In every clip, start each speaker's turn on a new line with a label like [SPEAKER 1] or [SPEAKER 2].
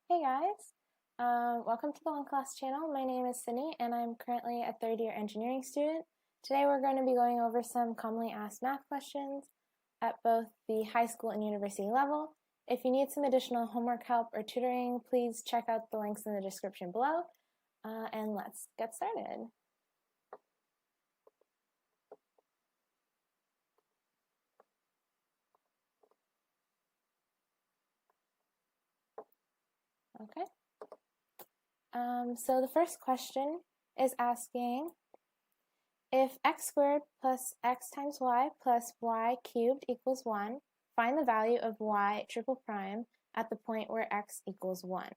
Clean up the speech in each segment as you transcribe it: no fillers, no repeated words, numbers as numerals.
[SPEAKER 1] Hey guys, welcome to the OneClass channel. My name is Sydney and I'm currently a third year engineering student. Today we're going to be going over some commonly asked math questions at both the high school and university level. If you need some additional homework help or tutoring, please check out the links in the description below, and let's get started. Okay. So the first question is asking, if x squared plus x times y plus y cubed equals 1, find the value of y triple prime at the point where x equals 1.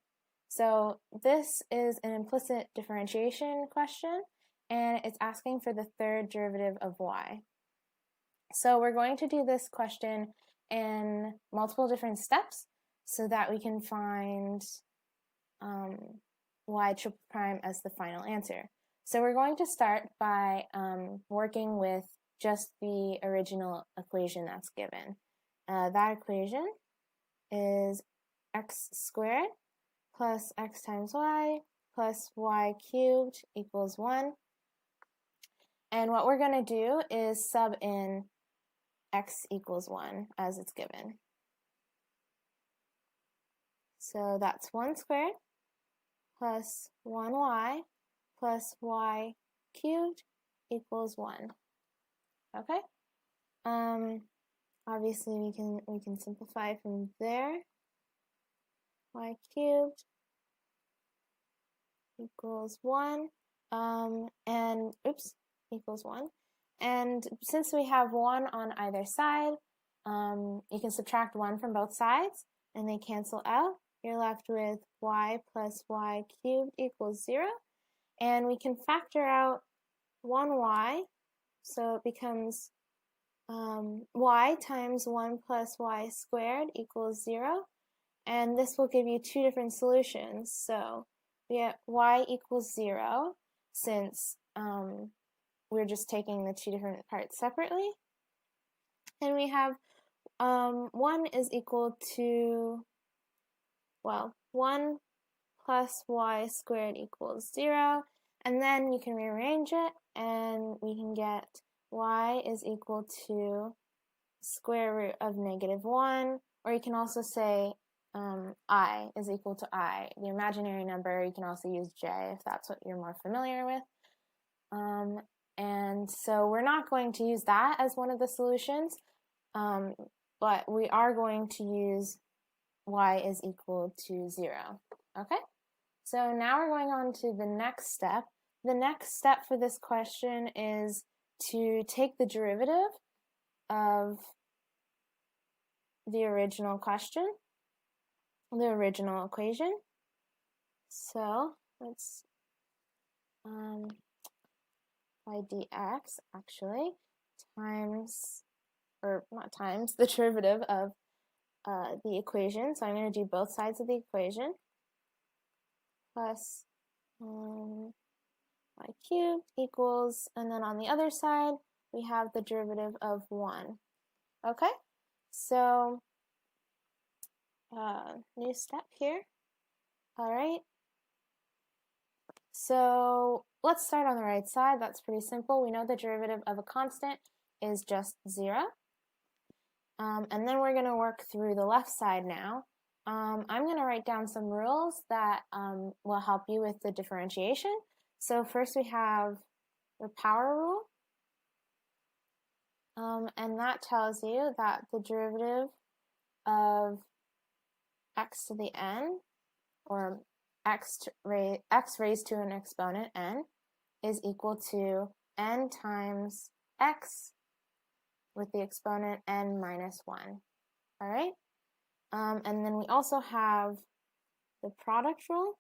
[SPEAKER 1] So this is an implicit differentiation question, and it's asking for the third derivative of y. So we're going to do this question in multiple different steps so that we can find y triple prime as the final answer. So we're going to start by working with just the original equation that's given. That equation is x squared plus x times y plus y cubed equals 1. And what we're going to do is sub in x equals 1 as it's given. So that's 1 squared plus 1y plus y cubed equals 1. Okay? Obviously we can simplify from there. Y cubed equals 1. Equals 1. And since we have 1 on either side, you can subtract 1 from both sides and they cancel out. You're left with y plus y cubed equals 0. And we can factor out 1y, so it becomes y times 1 plus y squared equals 0. And this will give you two different solutions. So we get y equals 0 since we're just taking the two different parts separately. And we have 1 is equal to, 1 plus y squared equals 0. And then you can rearrange it and we can get y is equal to square root of -1, or you can also say I is equal to I, the imaginary number. You can also use j if that's what you're more familiar with. And so we're not going to use that as one of the solutions, but we are going to use y is equal to 0. Okay? So now we're going on to the next step. The next step for this question is to take the derivative of the original question, the original equation. So let's by dx actually times, or not times, the derivative of the equation. So I'm going to do both sides of the equation. Plus y cubed equals, and then on the other side we have the derivative of 1. Okay, so new step here. All right, so let's start on the right side. That's pretty simple. We know the derivative of a constant is just 0. And then we're going to work through the left side now. I'm going to write down some rules that will help you with the differentiation. So first we have the power rule. And that tells you that the derivative of x to the n, or x raised to an exponent n, is equal to n times x with the exponent n minus 1. All right? And then we also have the product rule.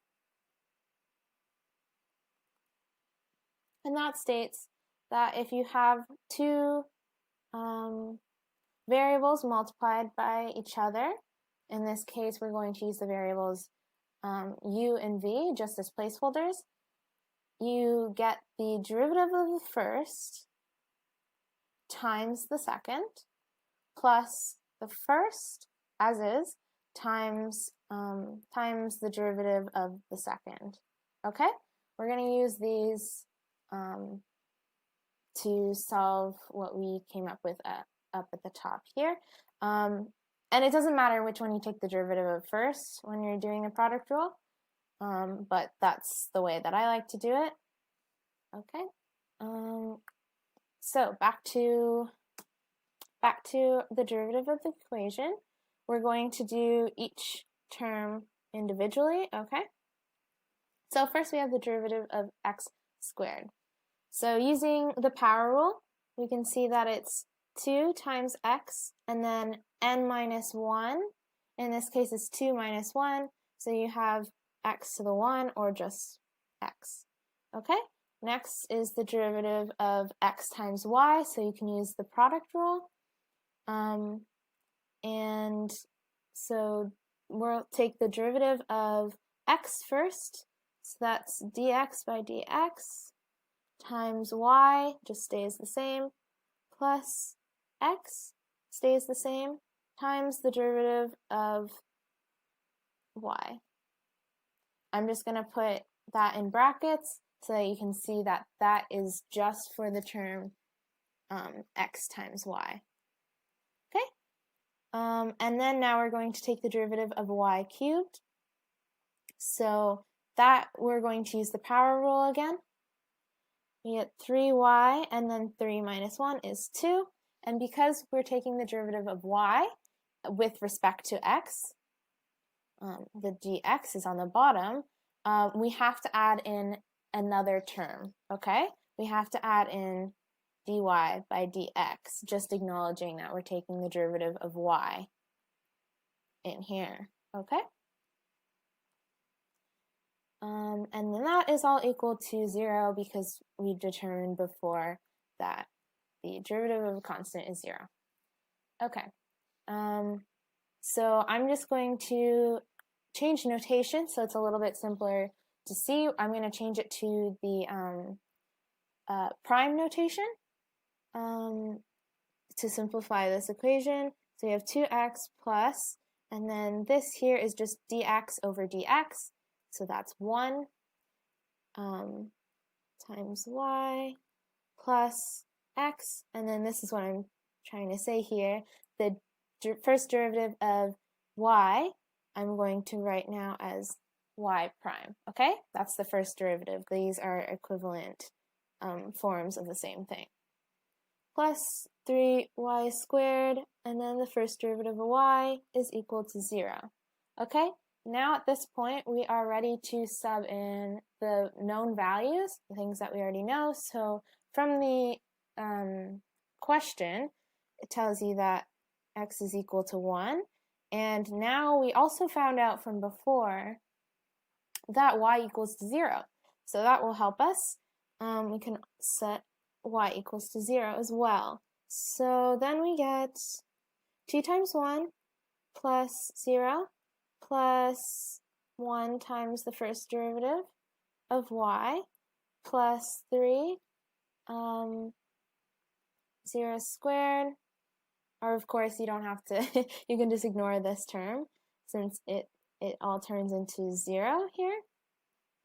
[SPEAKER 1] And that states that if you have two variables multiplied by each other, in this case we're going to use the variables u and v just as placeholders, you get the derivative of the first times the second plus the first as is times times the derivative of the second. Okay, we're going to use these to solve what we came up with up at the top here. And it doesn't matter which one you take the derivative of first when you're doing the product rule, but that's the way that I like to do it. Okay, so back to the derivative of the equation. We're going to do each term individually, okay? So first we have the derivative of x squared. So using the power rule, we can see that it's 2 times x and then n minus 1. In this case, it's 2 minus 1, so you have x to the 1 or just x. Okay, next is the derivative of x times y, so you can use the product rule. And so we'll take the derivative of x first, so that's dx by dx times y just stays the same, plus x stays the same, times the derivative of y. I'm just going to put that in brackets so that you can see that that is just for the term x times y. Okay? And then now we're going to take the derivative of y cubed. So that we're going to use the power rule again. We get 3y, and then 3 minus 1 is 2. And because we're taking the derivative of y with respect to x, the dx is on the bottom, we have to add in another term, okay? We have to add in dy by dx, just acknowledging that we're taking the derivative of y in here, okay? And then that is all equal to 0 because we determined before that the derivative of a constant is 0. Okay, so I'm just going to change notation so it's a little bit simpler to see. I'm going to change it to the prime notation to simplify this equation. So we have 2x plus, and then this here is just dx over dx. So that's 1 times y plus x, and then this is what I'm trying to say here. The first derivative of y, I'm going to write now as y prime, okay? That's the first derivative. These are equivalent forms of the same thing. Plus 3y squared, and then the first derivative of y is equal to 0, okay? Now at this point, we are ready to sub in the known values, the things that we already know. So from the question, it tells you that x is equal to 1. And now we also found out from before that y equals to 0. So that will help us. We can set y equals to 0 as well. So then we get 2 times 1 plus 0 plus 1 times the first derivative of y plus 3, 0 squared, or of course you don't have to, you can just ignore this term since it all turns into 0 here.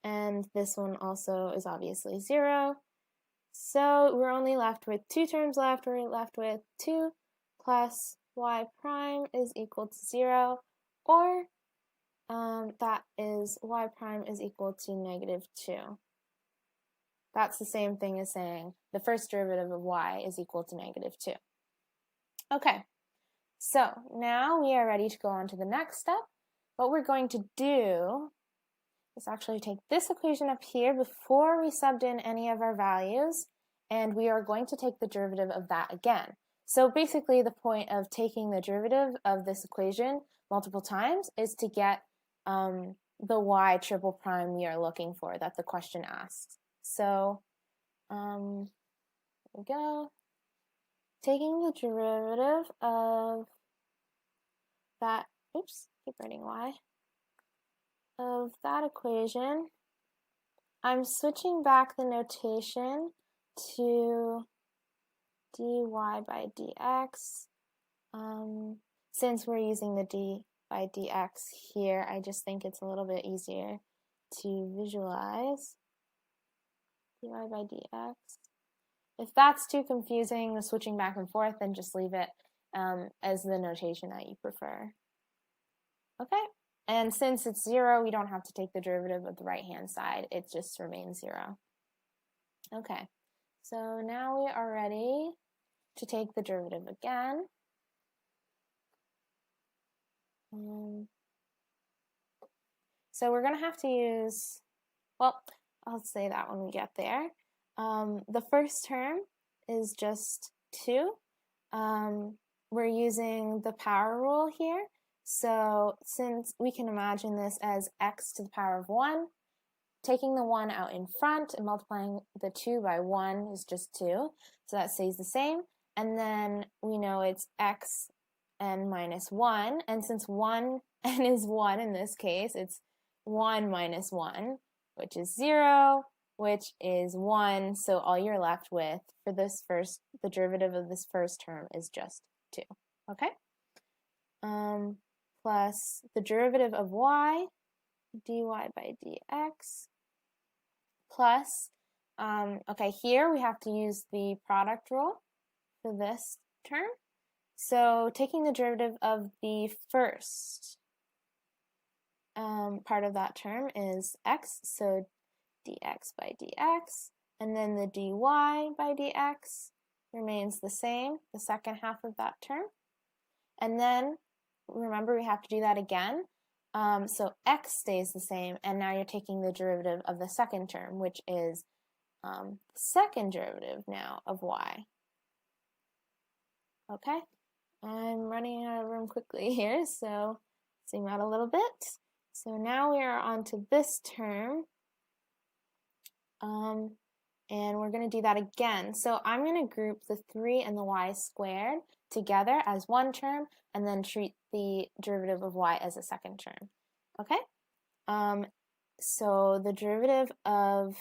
[SPEAKER 1] And this one also is obviously 0. So we're only left with 2 terms left. We're left with 2 plus y prime is equal to 0, or that is y prime is equal to -2. That's the same thing as saying the first derivative of y is equal to -2. Okay, so now we are ready to go on to the next step. What we're going to do is actually take this equation up here before we subbed in any of our values, and we are going to take the derivative of that again. So basically the point of taking the derivative of this equation multiple times is to get the y triple prime we are looking for that the question asks. So here we go. Taking the derivative of that, oops, keep writing y, of that equation, I'm switching back the notation to dy by dx, since we're using the by dx here. I just think it's a little bit easier to visualize. dy by dx. If that's too confusing, the switching back and forth, then just leave it as the notation that you prefer. Okay, and since it's 0, we don't have to take the derivative of the right-hand side. It just remains 0. Okay, so now we are ready to take the derivative again. So we're going to have to use, well, I'll say that when we get there. The first term is just 2. We're using the power rule here. So since we can imagine this as x to the power of 1, taking the 1 out in front and multiplying the 2 by 1 is just 2. So that stays the same. And then we know it's x n minus 1. And since 1 n is 1 in this case, it's 1 minus 1, which is 0, which is 1. So all you're left with for this the derivative of this first term is just 2. Okay? Plus the derivative of y, dy by dx, plus, okay, here we have to use the product rule for this term. So taking the derivative of the first part of that term is x, so dx by dx, and then the dy by dx remains the same, the second half of that term. And then, remember, we have to do that again. So x stays the same, and now you're taking the derivative of the second term, which is second derivative now of y. Okay, I'm running out of room quickly here, so zoom out a little bit. So now we are on to this term, and we're going to do that again. So I'm going to group the 3 and the y squared together as one term, and then treat the derivative of y as a second term. Okay? So the derivative of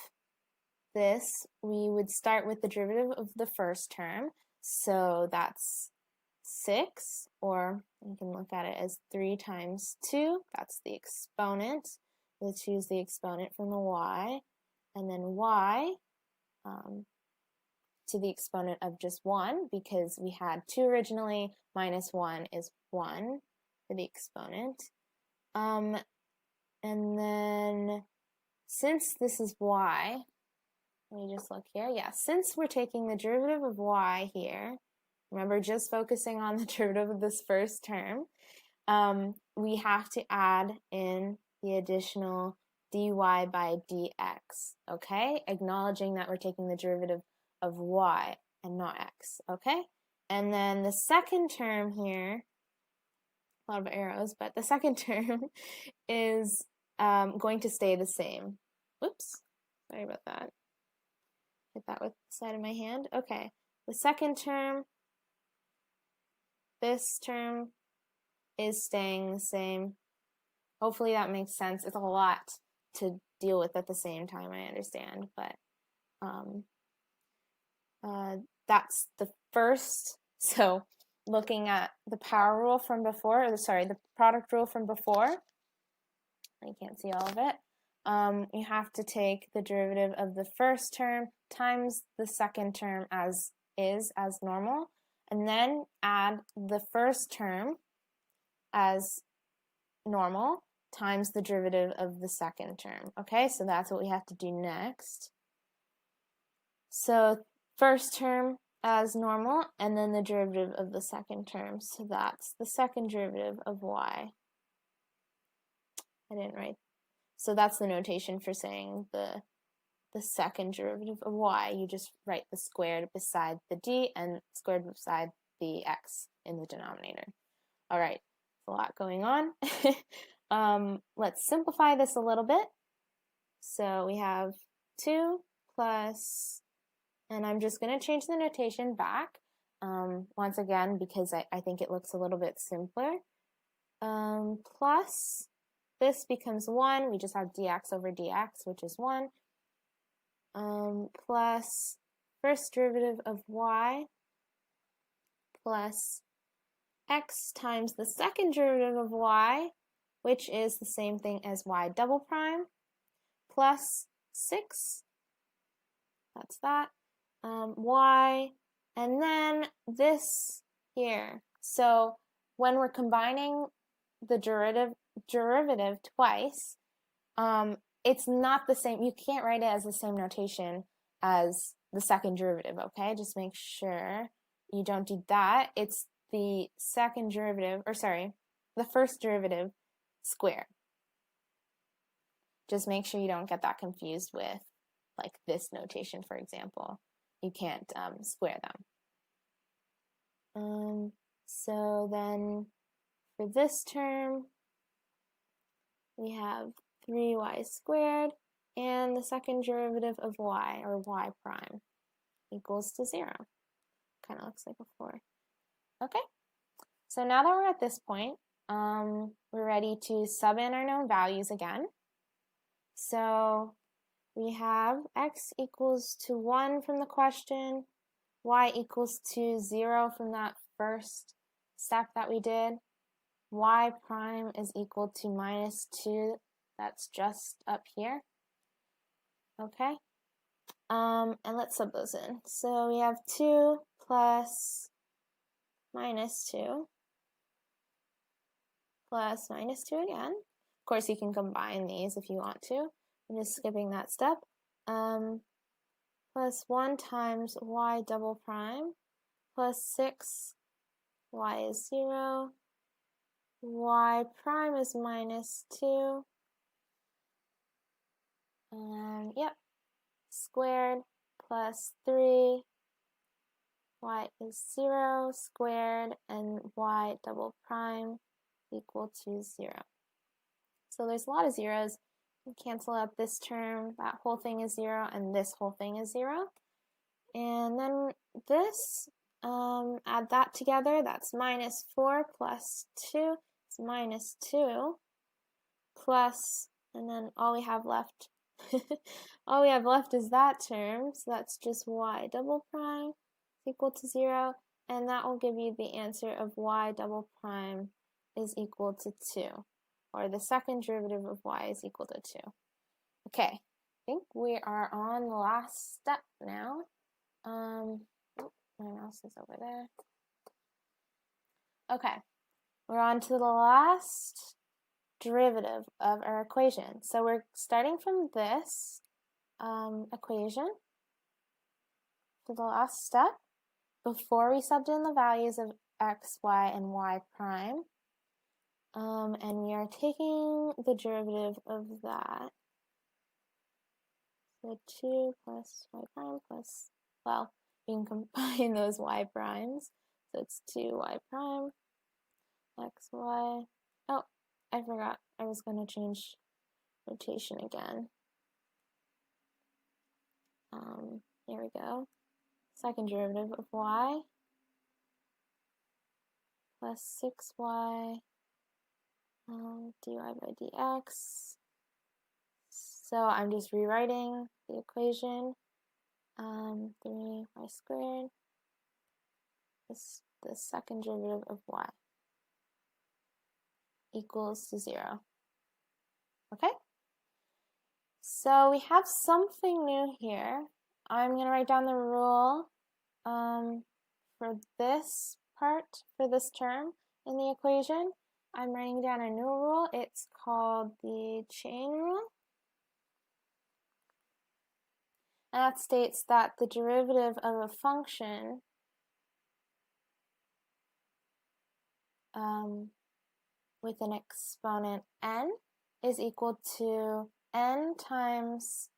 [SPEAKER 1] this, we would start with the derivative of the first term. So that's 6, or you can look at it as 3 times 2. That's the exponent. We'll choose the exponent from the y, and then y to the exponent of just 1, because we had 2 originally, minus 1 is 1 for the exponent. And then, since this is y, let me just look here. Yeah, since we're taking the derivative of y here, remember just focusing on the derivative of this first term, we have to add in the additional dy by dx, okay? Acknowledging that we're taking the derivative of y and not x, okay? And then the second term here, a lot of arrows, but the second term is going to stay the same. Whoops, sorry about that. Hit that with the side of my hand. Okay, the second term, this term is staying the same. Hopefully that makes sense. It's a lot to deal with at the same time, I understand, but that's the first. So looking at the power rule from before, or sorry, the product rule from before, I can't see all of it. You have to take the derivative of the first term times the second term as normal, and then add the first term as normal times the derivative of the second term. Okay, so that's what we have to do next. So first term as normal, and then the derivative of the second term. So that's the second derivative of y. I didn't write. So that's the notation for saying the second derivative of y. You just write the squared beside the d and squared beside the x in the denominator. All right, a lot going on. Let's simplify this a little bit. So we have 2 plus, and I'm just going to change the notation back once again because I think it looks a little bit simpler. Plus, this becomes 1. We just have dx over dx, which is 1. Plus first derivative of y plus x times the second derivative of y, which is the same thing as y double prime, plus 6, that's that, y, and then this here. So when we're combining the derivative twice, it's not the same. You can't write it as the same notation as the second derivative, okay? Just make sure you don't do that. It's the second derivative, or sorry, the first derivative squared. Just make sure you don't get that confused with like this notation, for example. You can't square them. So then for this term, we have 3y squared, and the second derivative of y, or y prime, equals to 0. Kind of looks like a 4. Okay, so now that we're at this point, we're ready to sub in our known values again. So we have x equals to 1 from the question, y equals to 0 from that first step that we did, y prime is equal to minus 2, that's just up here. Okay, and let's sub those in. So we have 2 plus minus 2 plus minus 2 again. Of course, you can combine these if you want to. I'm just skipping that step. Plus 1 times y double prime plus 6, y is 0, y prime is minus 2, yep, squared plus 3, y is 0 squared, and y double prime equal to 0. So there's a lot of zeros. You cancel out this term, that whole thing is 0, and this whole thing is 0. And then this, add that together, that's minus 4 plus 2, it's minus 2, plus, and then all we have left, all we have left is that term, so that's just y double prime equal to 0, and that will give you the answer of y double prime is equal to 2, or the second derivative of y is equal to 2. Okay, I think we are on the last step now. My mouse is over there. Okay, we're on to the last derivative of our equation. So we're starting from this equation to the last step before we subbed in the values of x, y, and y prime. And we are taking the derivative of that. So 2 plus y prime plus, well, you can combine those y primes. So it's 2y prime, x, y. Oh, I forgot. I was going to change notation again. Here we go. Second derivative of y plus 6y dy by dx. So I'm just rewriting the equation. 3y squared is the second derivative of y equals to 0. Okay? So we have something new here. I'm going to write down the rule for this part, for this term in the equation. I'm writing down a new rule. It's called the chain rule. And that states that the derivative of a function with an exponent n is equal to n times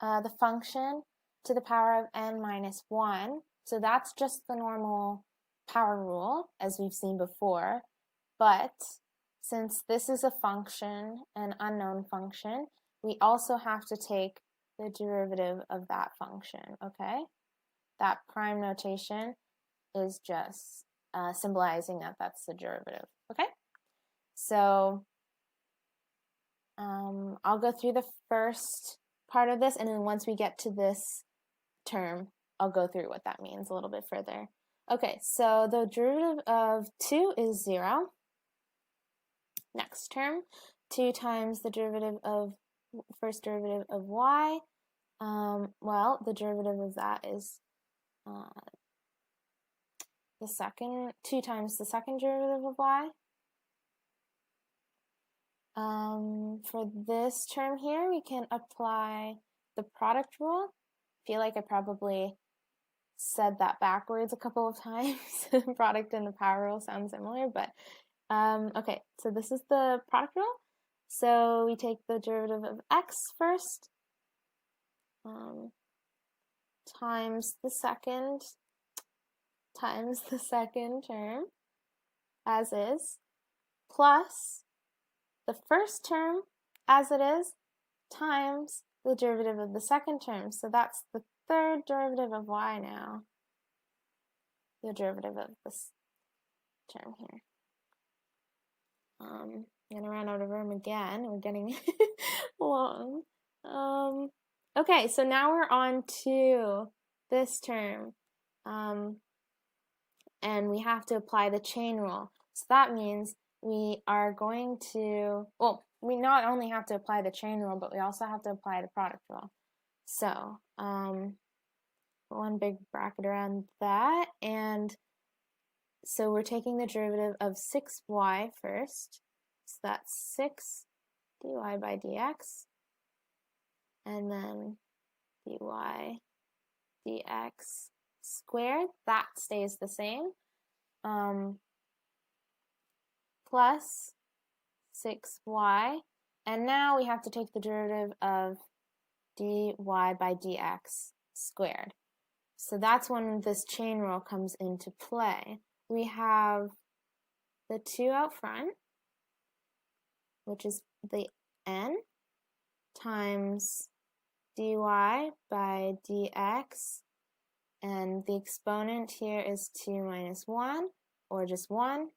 [SPEAKER 1] the function to the power of n minus 1. So that's just the normal power rule, as we've seen before. But since this is a function, an unknown function, we also have to take the derivative of that function, okay? That prime notation is just symbolizing that that's the derivative, okay? So I'll go through the first part of this, and then once we get to this term, I'll go through what that means a little bit further. Okay, so the derivative of 2 is 0. Next term, 2 times the derivative of first derivative of y. Well, the derivative of that is the second, 2 times the second derivative of y. For this term here, we can apply the product rule. I feel like I probably said that backwards a couple of times. Product and the power rule sound similar, but okay, so this is the product rule. So we take the derivative of x first, times the second term as is, plus the first term as it is, times the derivative of the second term. So that's the third derivative of y now, the derivative of this term here. I'm gonna run out of room again. We're getting long. Okay, so now we're on to this term. And we have to apply the chain rule. So that means we are going to, well, we not only have to apply the chain rule, but we also have to apply the product rule. So, one big bracket around that, and so we're taking the derivative of 6y first. So that's 6 dy by dx, and then dy dx squared, that stays the same, plus 6y, and now we have to take the derivative of dy by dx squared. So that's when this chain rule comes into play. We have the 2 out front, which is the n, times dy by dx, and the exponent here is 2 minus 1, or just 1,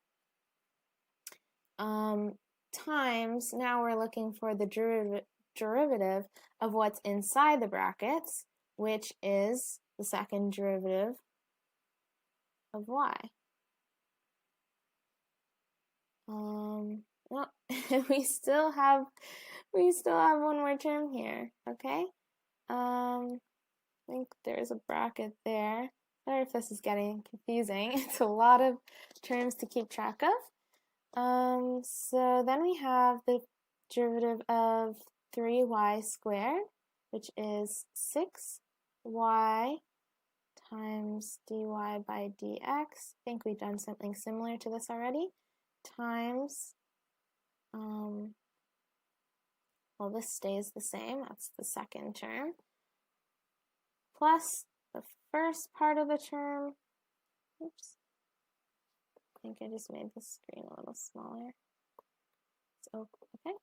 [SPEAKER 1] times, now we're looking for the derivative of what's inside the brackets, which is the second derivative of y. Well, we still have one more term here, okay? I think there's a bracket there. Sorry if this is getting confusing. It's a lot of terms to keep track of. So then we have the derivative of 3y squared, which is 6y times dy by dx. I think we've done something similar to this already. Times, well, this stays the same, that's the second term, plus the first part of the term, oops, I think I just made the screen a little smaller, so, okay.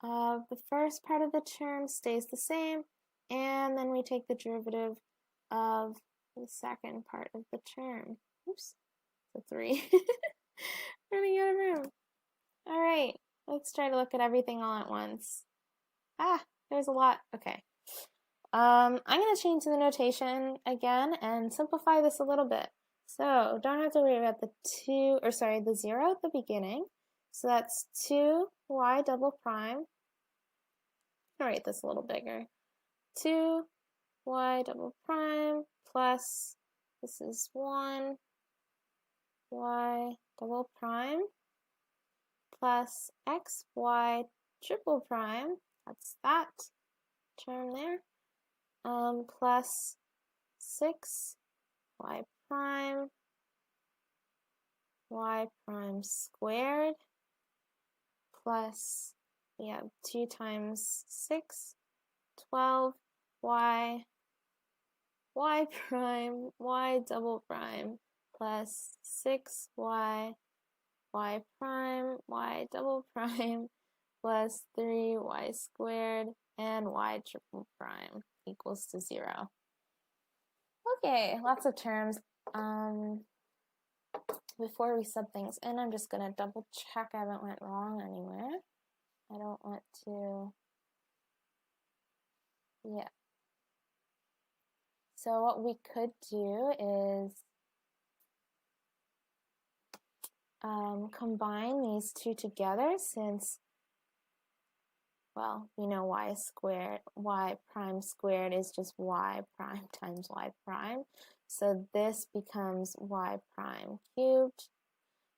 [SPEAKER 1] The first part of the term stays the same, and then we take the derivative of the second part of the term. Oops, so 3. Running out of room. All right, let's try to look at everything all at once. There's a lot. Okay. I'm going to change the notation again and simplify this a little bit. So don't have to worry about the 0 at the beginning. So that's 2y double prime. I'll write this a little bigger. 2y double prime plus, this is 1y double prime plus xy triple prime, that's that term there, plus 6y prime, y prime squared, plus, we have 2 times 6, 12y, y prime, y double prime, plus 6y, y prime, y double prime, plus 3y squared, and y triple prime equals to 0. Okay, lots of terms. Before we sub things in, I'm just going to double check I haven't went wrong anywhere. I don't want to, yeah. So what we could do is combine these two together since, well, we know y prime squared is just y prime times y prime. So this becomes y prime cubed,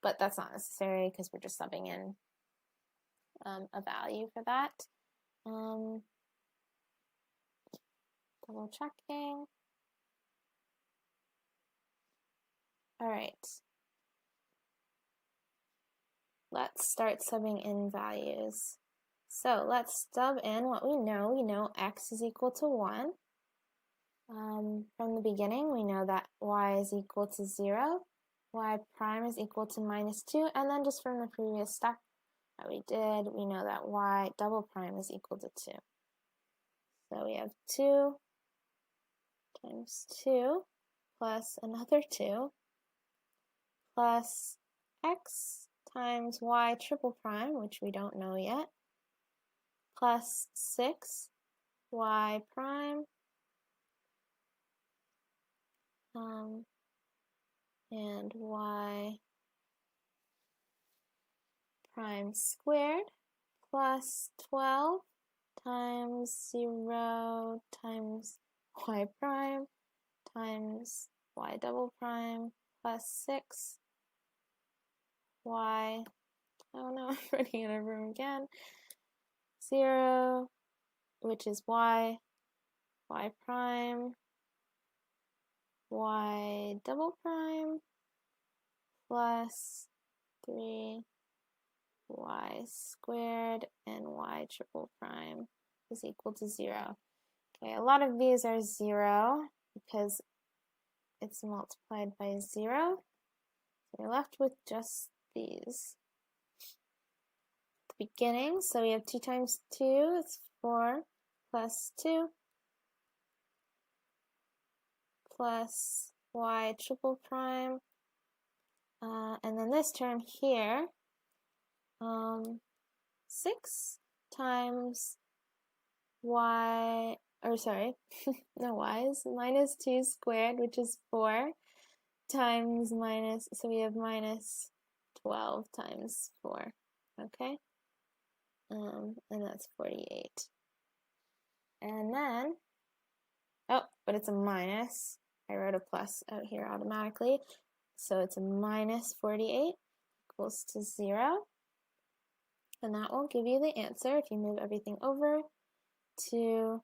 [SPEAKER 1] but that's not necessary because we're just subbing in a value for that. Double checking. All right. Let's start subbing in values. So let's sub in what we know. We know x is equal to 1. From the beginning, we know that y is equal to 0, y prime is equal to minus 2, and then just from the previous step that we did, we know that y double prime is equal to 2. So we have 2 times 2 plus another 2 plus x times y triple prime, which we don't know yet, plus 6 y prime and y prime squared plus 12 times 0 times y prime times y double prime plus 6 y, oh no, I'm running out of room again, 0, which is y prime, y double prime, plus 3 y squared, and y triple prime is equal to 0. Okay, a lot of these are 0 because it's multiplied by 0. So we're left with just these. The beginning, so we have 2 times 2, it's 4, plus 2, plus y triple prime, and then this term here, 6 times y, or sorry, no y's, minus 2 squared, which is 4, times minus, so we have minus 12 times 4, okay? And that's 48. And then, oh, but it's a minus. I wrote a plus out here automatically. So it's a minus 48 equals to 0. And that will give you the answer if you move everything over to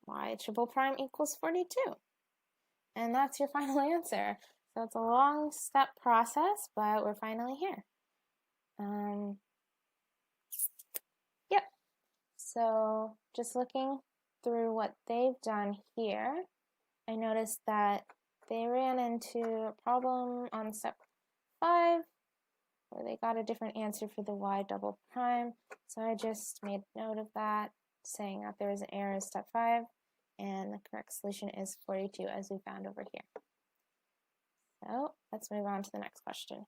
[SPEAKER 1] y triple prime equals 42. And that's your final answer. So it's a long step process, but we're finally here. Yep. So just looking through what they've done here, I noticed that they ran into a problem on step 5 where they got a different answer for the y double prime. So I just made note of that, saying that there was an error in step 5, and the correct solution is 42 as we found over here. So let's move on to the next question.